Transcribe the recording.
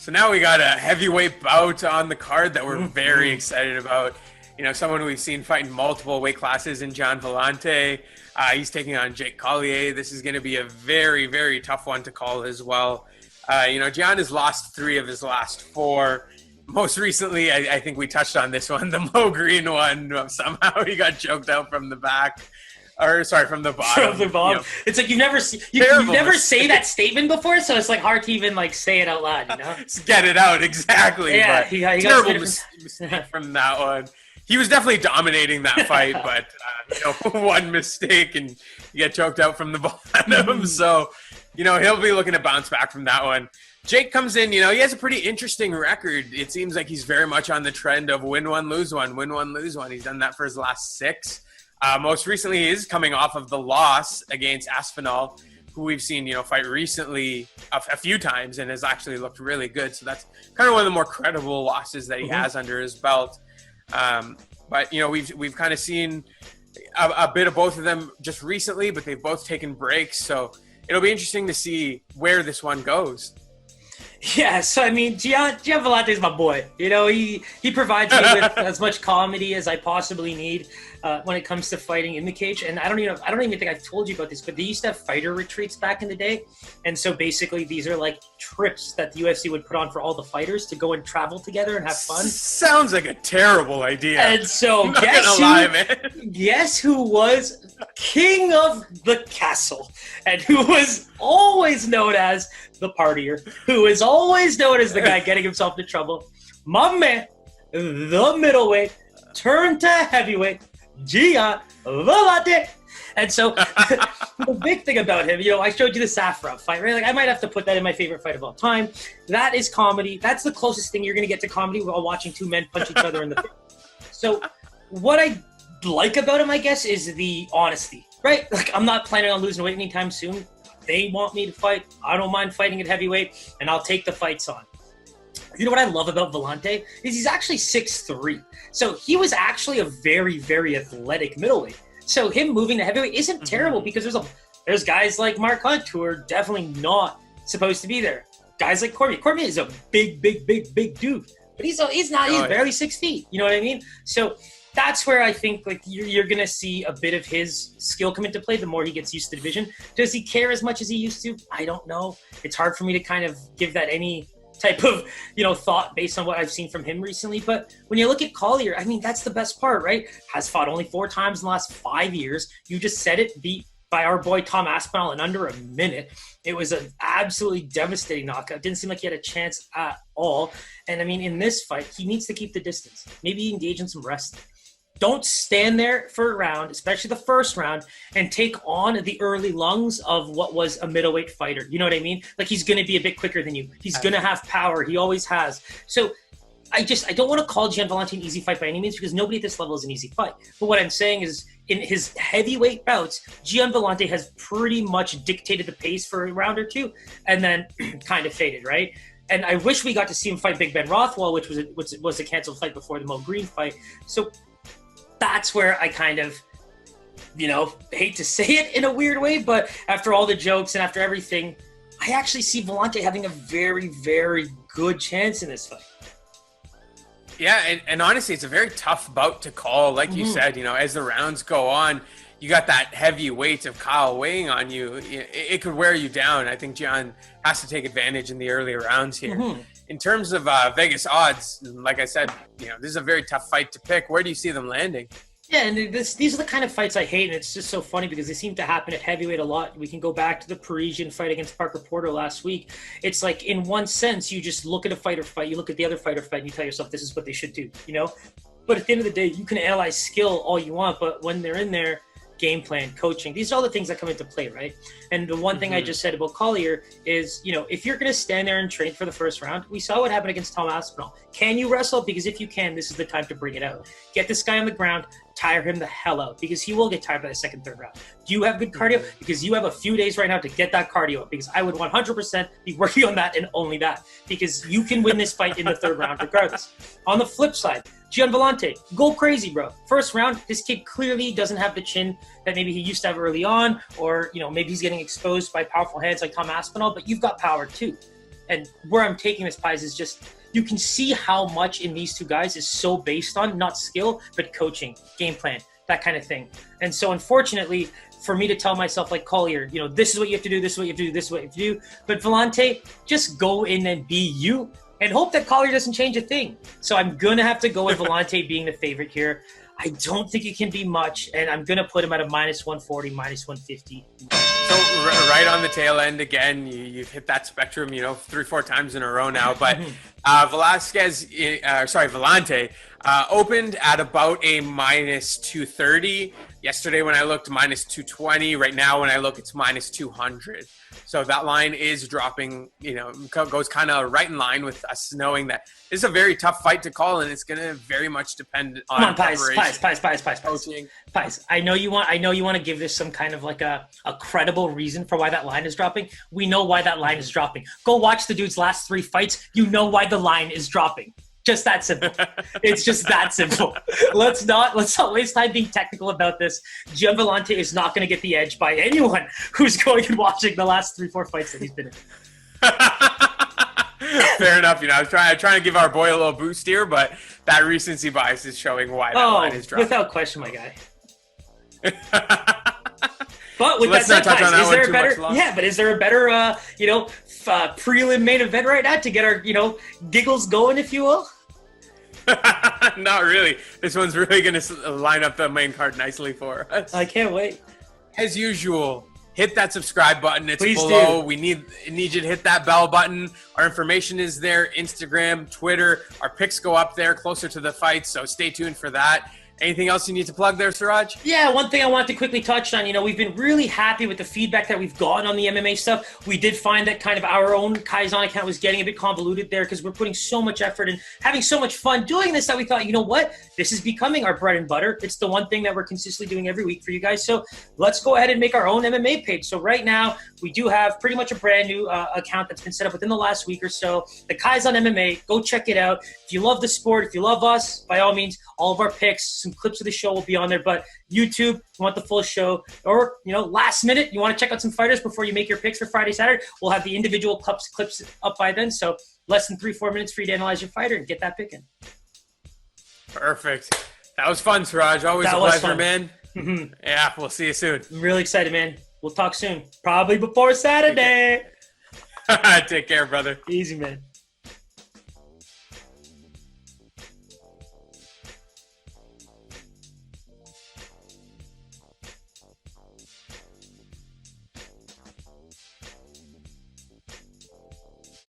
So now we got a heavyweight bout on the card that we're very excited about. You know, someone we've seen fight in multiple weight classes in Gian Villante. He's taking on Jake Collier. This is going to be a very, very tough one to call as well. You know, Gian has lost 3 of his last 4. Most recently, I think we touched on this one, the Mo Greene one. Somehow he got choked out from the back. Or, sorry, from the bottom. From the bottom. You know, it's like you never say that statement before, so it's like hard to even like say it out loud, you know? Just get it out, exactly. Yeah, but he terrible mistake from that one. He was definitely dominating that fight, but you know, one mistake and you get choked out from the bottom. So, you know, he'll be looking to bounce back from that one. Jake comes in, you know, he has a pretty interesting record. It seems like he's very much on the trend of win one, lose one, win one, lose one. He's done that for his last 6. Most recently, he is coming off of the loss against Aspinall, who we've seen, you know, fight recently a few times and has actually looked really good. So that's kind of one of the more credible losses that he has under his belt. But, you know, we've kind of seen a bit of both of them just recently, but they've both taken breaks. So it'll be interesting to see where this one goes. Yeah, so I mean, Gian Villante is my boy. You know, he provides me with as much comedy as I possibly need when it comes to fighting in the cage. And I don't even think I've told you about this, but they used to have fighter retreats back in the day. And so basically, these are like trips that the UFC would put on for all the fighters to go and travel together and have fun. Sounds like a terrible idea. And so guess who was king of the castle and who was always known as the partier, who is always known as the guy getting himself into trouble. My man, the middleweight, turned to heavyweight, Gian Villante. And so the big thing about him, you know, I showed you the Safra fight, right? Like I might have to put that in my favorite fight of all time. That is comedy. That's the closest thing you're going to get to comedy while watching 2 men punch each other in the face. So what I like about him, I guess, is the honesty, right? Like I'm not planning on losing weight anytime soon. They want me to fight. I don't mind fighting at heavyweight, and I'll take the fights on. You know what I love about Villante is he's actually 6'3". So he was actually a very, very athletic middleweight. So him moving to heavyweight isn't terrible because there's guys like Mark Hunt who are definitely not supposed to be there. Guys like Cormier. Cormier is a big dude, but he's barely 6 feet. You know what I mean? So that's where I think like you're going to see a bit of his skill come into play the more he gets used to the division. Does he care as much as he used to? I don't know. It's hard for me to kind of give that any type of, you know, thought based on what I've seen from him recently. But when you look at Collier, I mean, that's the best part, right? Has fought only 4 times in the last 5 years. You just said it, beat by our boy Tom Aspinall in under a minute. It was an absolutely devastating knockout. Didn't seem like he had a chance at all. And I mean, in this fight, he needs to keep the distance. Maybe engage in some wrestling. Don't stand there for a round, especially the first round, and take on the early lungs of what was a middleweight fighter. You know what I mean? Like he's going to be a bit quicker than you. He's going to have power. He always has. So I don't want to call Gian Villante an easy fight by any means because nobody at this level is an easy fight. But what I'm saying is in his heavyweight bouts, Gian Villante has pretty much dictated the pace for a round or 2 and then kind of faded, right? And I wish we got to see him fight Big Ben Rothwell, which was a canceled fight before the Mo Greene fight. So that's where I kind of, you know, hate to say it in a weird way, but after all the jokes and after everything, I actually see Villante having a very, very good chance in this fight. Yeah, and honestly, it's a very tough bout to call. Like you said, you know, as the rounds go on, you got that heavy weight of Kyle weighing on you. It could wear you down. I think Gian has to take advantage in the early rounds here. In terms of Vegas odds, like I said, you know, this is a very tough fight to pick. Where do you see them landing? Yeah, and these are the kind of fights I hate, and it's just so funny because they seem to happen at heavyweight a lot. We can go back to the Parisian fight against Parker Porter last week. It's like, in one sense, you just look at a fighter fight, you look at the other fighter fight, and you tell yourself this is what they should do, you know? But at the end of the day, you can analyze skill all you want, but when they're in there, game plan, coaching, these are all the things that come into play, right? And the one thing I just said about Collier is, you know, if you're going to stand there and train for the first round, we saw what happened against Tom Aspinall. Can you wrestle? Because if you can, this is the time to bring it out. Get this guy on the ground, tire him the hell out, because he will get tired by the second, third round. Do you have good cardio? Because you have a few days right now to get that cardio up, because I would 100% be working on that and only that, because you can win this fight in the third round regardless. On the flip side, Gian Villante, go crazy, bro. First round, this kid clearly doesn't have the chin that maybe he used to have early on, or, you know, maybe he's getting exposed by powerful hands like Tom Aspinall, but you've got power too. and where I'm taking this, Pies, is just you can see how much in these two guys is so based on not skill, but coaching, game plan, that kind of thing. And so unfortunately, for me to tell myself like Collier, this is what you have to do, this is what you have to do, this is what you have to do. But Villante, just go in and be you and hope that Collier doesn't change a thing. So I'm going to have to go with Villante being the favorite here. I don't think it can be much, and I'm going to put him at a -140, -150. So right on the tail end again, you've hit that spectrum, 3-4 times in a row now. But Villante opened at about a -230. Yesterday when I looked, -220. Right now when I look, it's -200. So that line is dropping, goes kind of right in line with us knowing that it's a very tough fight to call, and it's going to very much depend on coaching. Pies, I know you want to give this some kind of like a credible reason for why that line is dropping. We know why that line is dropping. Go watch the dude's last 3 fights. You know why the line is dropping. Just that simple. It's just that simple. Let's not waste time being technical about this. Gian Villante is not going to get the edge by anyone who's going and watching the last 3-4 fights that he's been in. Fair enough. I was trying to give our boy a little boost here, but that recency bias is showing why that line is dropping. Without question, my guy. But with that said, guys, is there a better prelim main event right now to get our giggles going, if you will? Not really. This one's really going to line up the main card nicely for us. I can't wait. As usual, hit that subscribe button. It's Please below. do. We need you to hit that bell button. Our information is there. Instagram, Twitter. Our picks go up there closer to the fights, so stay tuned for that. Anything else you need to plug there, Siraj? Yeah, one thing I want to quickly touch on, we've been really happy with the feedback that we've gotten on the MMA stuff. We did find that kind of our own Kaizen account was getting a bit convoluted there because we're putting so much effort and having so much fun doing this that we thought, this is becoming our bread and butter. It's the one thing that we're consistently doing every week for you guys. So let's go ahead and make our own MMA page. So right now, we do have pretty much a brand new account that's been set up within the last week or so. The Kaizen MMA, go check it out. If you love the sport, if you love us, by all means, all of our picks, some clips of the show will be on there. But YouTube, you want the full show, or last minute, you want to check out some fighters before you make your picks for Friday, Saturday, we'll have the individual clips up by then. So less than 3-4 minutes for you to analyze your fighter and get that pick in. Perfect. That was fun, Siraj. Always a pleasure, man. Mm-hmm. Yeah, we'll see you soon. I'm really excited, man. We'll talk soon. Probably before Saturday. Take care, brother. Easy, man.